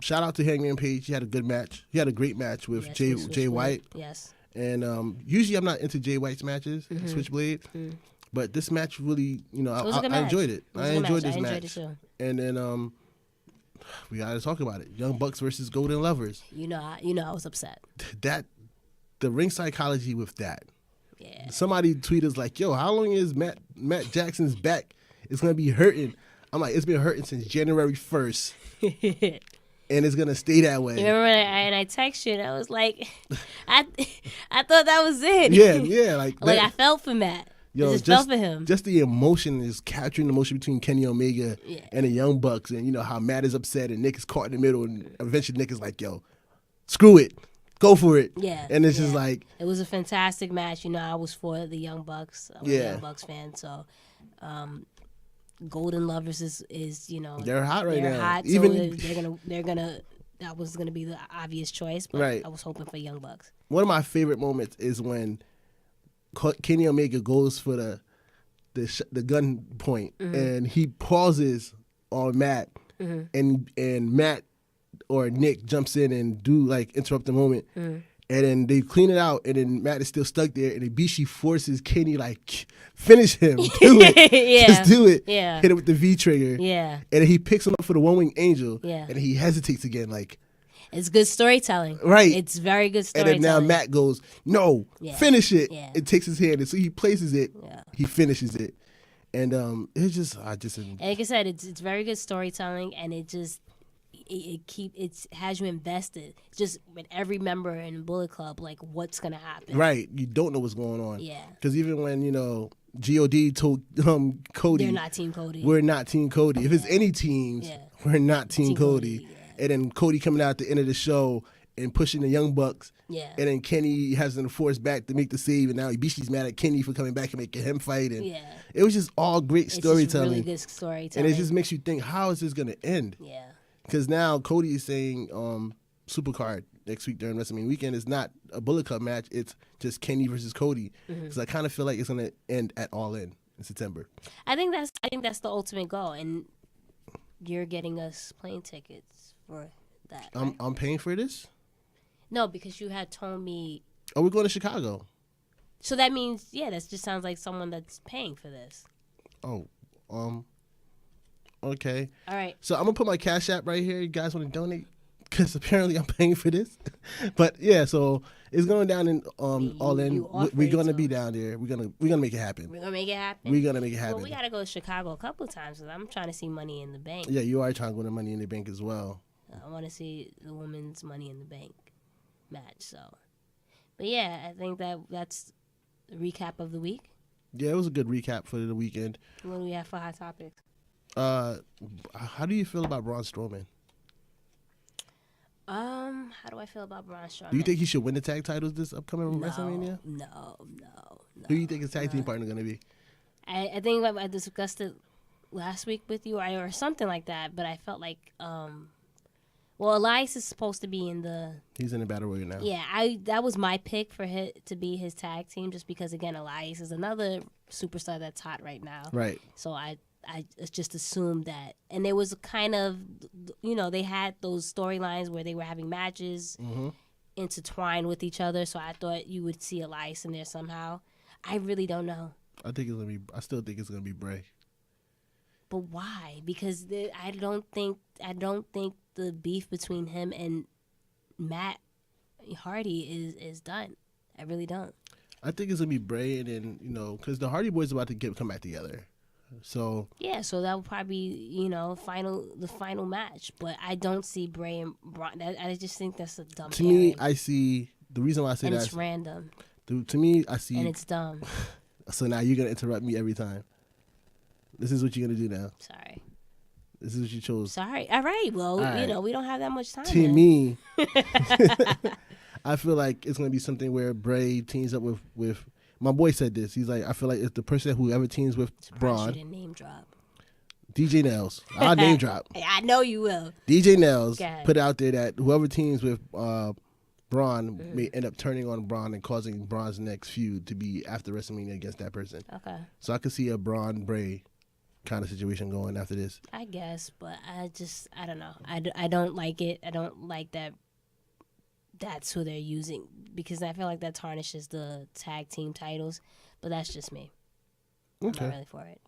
shout out to Hangman Page. He had a good match. He had a great match with Jay White. Yes. And usually I'm not into Jay White's matches, Switchblade. But this match really, I enjoyed it. I enjoyed this match. It too. And then we got to talk about it. Young Bucks versus Golden Lovers. I was upset. The ring psychology with that. Yeah. Somebody tweeted us like, yo, how long is Matt Jackson's back? It's going to be hurting. I'm like, it's been hurting since January 1st. And it's going to stay that way. You remember when I texted you and I was like, I thought that was it. Yeah. Like I felt for Matt. Yo, I just felt for him. Just the emotion is capturing the emotion between Kenny Omega and the Young Bucks. And how Matt is upset and Nick is caught in the middle. And eventually Nick is like, yo, screw it. Go for it. Yeah. And it's just like. It was a fantastic match. I was for the Young Bucks. I'm a Young Bucks fan. So, Golden Lovers is they're hot right now. They're hot. Even so they're gonna. That was gonna be the obvious choice. But right. I was hoping for Young Bucks. One of my favorite moments is when Kenny Omega goes for the gun point and he pauses on Matt and Matt or Nick jumps in and interrupt the moment and then they clean it out and then Matt is still stuck there and Ibishi forces Kenny finish him, do it, just do it, hit it with the V trigger, and then he picks him up for the one wing angel, and he hesitates again It's good storytelling. Right. It's very good storytelling. And then now Matt goes, no, finish it. Yeah. It takes his hand. And so he places it. Yeah. He finishes it. And it's just, and like I said, it's very good storytelling. And it just, it has you invested. It's just with every member in Bullet Club, what's going to happen. Right. You don't know what's going on. Yeah. Because even when, God told Cody. They're not Team Cody. We're not Team Cody. If it's any teams, we're not Team Cody. And then Cody coming out at the end of the show and pushing the Young Bucks. Yeah. And then Kenny has to force back to make the save. And now Ibishi's mad at Kenny for coming back and making him fight. And it was just all great storytelling. It's really good storytelling. And it just makes you think, how is this going to end? Yeah. Because now Cody is saying Supercard next week during WrestleMania weekend is not a Bullet Club match. It's just Kenny versus Cody. Because I kind of feel like it's going to end at All In September. I think that's the ultimate goal. And you're getting us plane tickets for that. Right? I'm paying for this? No, because you had told me. Oh, we're going to Chicago. So that means, that just sounds like someone that's paying for this. Oh, okay. All right. So I'm gonna put my Cash App right here. You guys want to donate? Because apparently I'm paying for this. But yeah, so it's going down in All In. We're gonna be down there. We're gonna make it happen. We're gonna make it happen. We're gonna make it happen. Well, we gotta go to Chicago a couple of times because I'm trying to see Money in the Bank. Yeah, you are trying to go to Money in the Bank as well. I want to see the women's Money in the Bank match. So, but yeah, I think that's the recap of the week. Yeah, it was a good recap for the weekend. What do we have for hot topics? How do you feel about Braun Strowman? How do I feel about Braun Strowman? Do you think he should win the tag titles this upcoming WrestleMania? No. Who do you think his tag team partner going to be? I think I discussed it last week with you or something like that, but I felt like, Elias is supposed to be in the... He's in the Battle Royal now. Yeah, that was my pick for him to be his tag team just because, again, Elias is another superstar that's hot right now. Right. So I just assumed that. And there was kind of, they had those storylines where they were having matches intertwined with each other. So I thought you would see Elias in there somehow. I really don't know. I still think it's gonna be Bray. But why? Because I don't think the beef between him and Matt Hardy is done. I really don't. I think it's gonna be Bray, and then because the Hardy Boys about to come back together. So yeah, so that will probably be the final match. But I don't see Bray and Braun. I just think that's a dumb. To me, I see the reason why I say and that. It's random. To me, I see. And it's dumb. So now you're gonna interrupt me every time. This is what you're gonna do now. Sorry. This is what you chose. Sorry. All right. Well, all right. We don't have that much time. To me, I feel like it's gonna be something where Bray teams up with. My boy said this. He's like, I feel like it's the person whoever teams with Braun. I shouldn't name drop. DJ Nails. I'll name drop. I know you will. DJ Nails put out there that whoever teams with Braun may end up turning on Braun and causing Braun's next feud to be after WrestleMania against that person. Okay. So I could see a Braun Bray kind of situation going after this. I guess, but I don't know. I don't like it. I don't like that. That's who they're using because I feel like that tarnishes the tag team titles, but that's just me. Okay. I'm not really for it.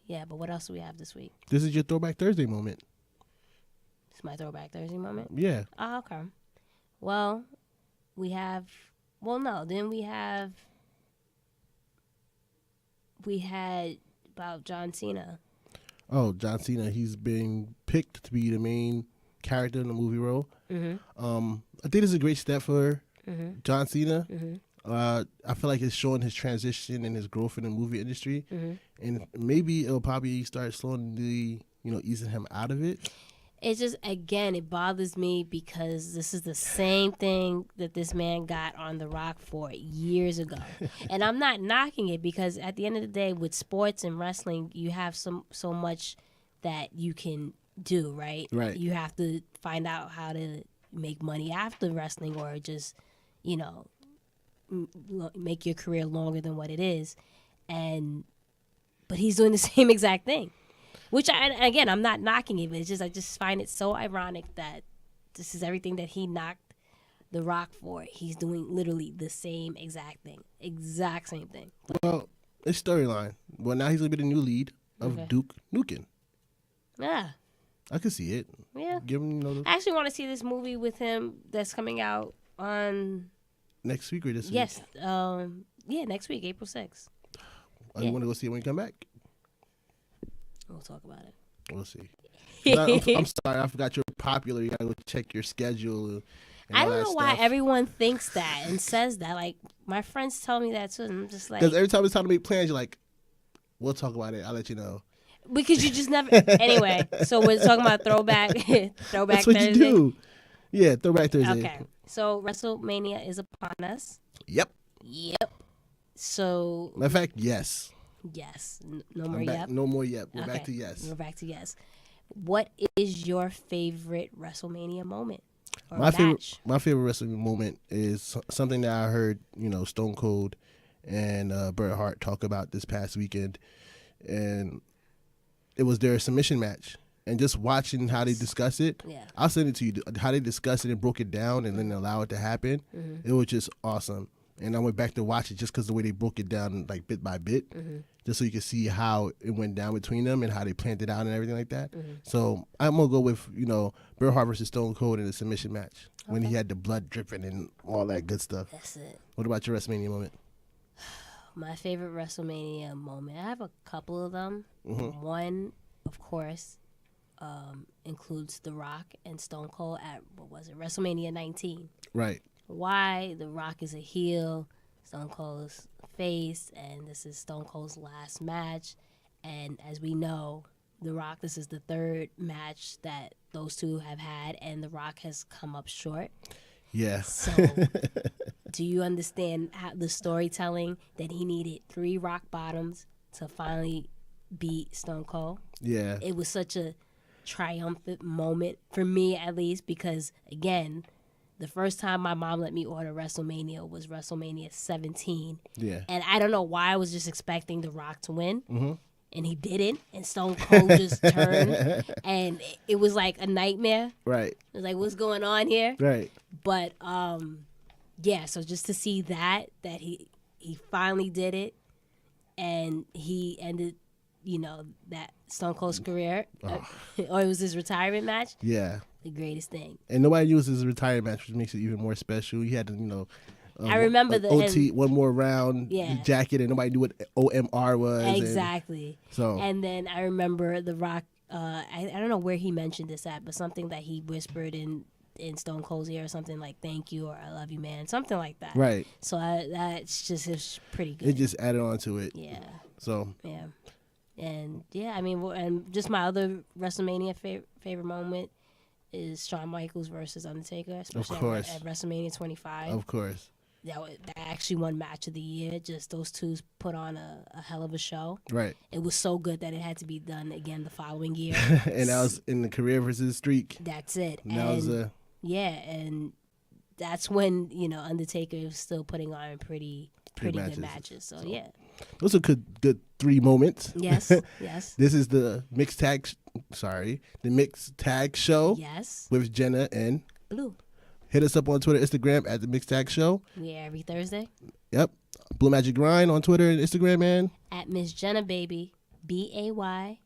Yeah, but what else do we have this week? This is your Throwback Thursday moment. It's my Throwback Thursday moment? Yeah. Oh, okay. Well, we have... Well, no. Then we had about John Cena. Oh, John Cena. He's been picked to be the main character in the movie role. I think it's a great step for John Cena. I feel like it's showing his transition and his growth in the movie industry, and maybe it'll probably start slowly, easing him out of it. It's just, again, it bothers me because this is the same thing that this man got on The Rock for years ago. And I'm not knocking it because at the end of the day, with sports and wrestling, you have so much that you can do, right? Right. You have to find out how to make money after wrestling or just, make your career longer than what it is. But he's doing the same exact thing. Which, I'm not knocking it, but it's just I just find it so ironic that this is everything that he knocked The Rock for. He's doing literally the same exact thing. Exact same thing. Well, it's storyline. Well, now he's going to be the new lead of Duke Nukem. Yeah. I can see it. Yeah. Give him, I actually want to see this movie with him that's coming out on... Next week or this week? Yes. Next week, April 6th. You want to go see it when you come back? We'll talk about it. We'll see. I'm sorry, I forgot you're popular. You gotta go check your schedule. I don't know why everyone thinks that and says that. Like, my friends tell me that too, and I'm just like... Because every time it's time to make plans, you're like, we'll talk about it. I'll let you know. Because you just never... Anyway, so we're talking about throwback That's what Thursday. you do. Yeah, Throwback Thursday. Okay. So WrestleMania is upon us. Yep. So... Matter of fact, yes. Yes. No more yep? No more yep. We're back to yes. We're back to yes. What is your favorite WrestleMania moment or my match? My favorite wrestling moment is something that I heard, Stone Cold and Bret Hart talk about this past weekend. And it was their submission match. And just watching how they discuss it, I'll send it to you, how they discuss it and broke it down and then allow it to happen. It was just awesome. and I went back to watch it just because the way they broke it down like bit by bit, just so you can see how it went down between them and how they planned it out and everything like that. So I'm gonna go with Bret Hart versus Stone Cold in a submission match when he had the blood dripping and all that good stuff. That's it. What about your WrestleMania moment? My favorite WrestleMania moment. I have a couple of them. One, of course, includes The Rock and Stone Cold at WrestleMania 19. Right. Why The Rock is a heel, Stone Cold's face, and this is Stone Cold's last match. And as we know, The Rock, this is the third match that those two have had, and The Rock has come up short. Yeah. So, do you understand the storytelling that he needed 3 rock bottoms to finally beat Stone Cold? Yeah. It was such a triumphant moment for me, at least, because again, the first time my mom let me order WrestleMania was WrestleMania 17. Yeah. And I don't know why I was just expecting The Rock to win. And he didn't. And Stone Cold just turned. And it was like a nightmare. Right. It was like, what's going on here? Right. But, yeah, so just to see that he finally did it. And he ended, that Stone Cold's career. Or it was his retirement match. Yeah. The greatest thing. And nobody knew it was his retirement match, which makes it even more special. He had to, I remember the OT, one more round Yeah. jacket, and nobody knew what OMR was. Exactly. And then I remember The Rock, I don't know where he mentioned this at, but something that he whispered in Stone Cold's ear or something like, thank you, or I love you, man. Something like that. Right. So it's pretty good. It just added on to it. Yeah. So. Yeah. And, yeah, I mean, and just my other WrestleMania favorite moment is Shawn Michaels versus Undertaker, especially at WrestleMania 25. Of course. That actually won match of the year. Just those two put on a hell of a show. Right. It was so good that it had to be done again the following year. And that was in the career versus streak. That's it. And that was yeah, and that's when Undertaker was still putting on pretty good matches. So yeah, those are good 3 moments. Yes, yes. This is the mixed tag show. Yes. With Jenna and Blue. Hit us up on Twitter, Instagram at the Mixed Tag Show. We are every Thursday. Yep. Blue Magic Grind on Twitter and Instagram, man. At Miss Jenna Baby, BAYBEE.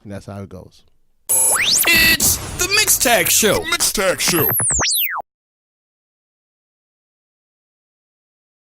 And that's how it goes. It's the Mixed Tag Show. Mixed Tag Show.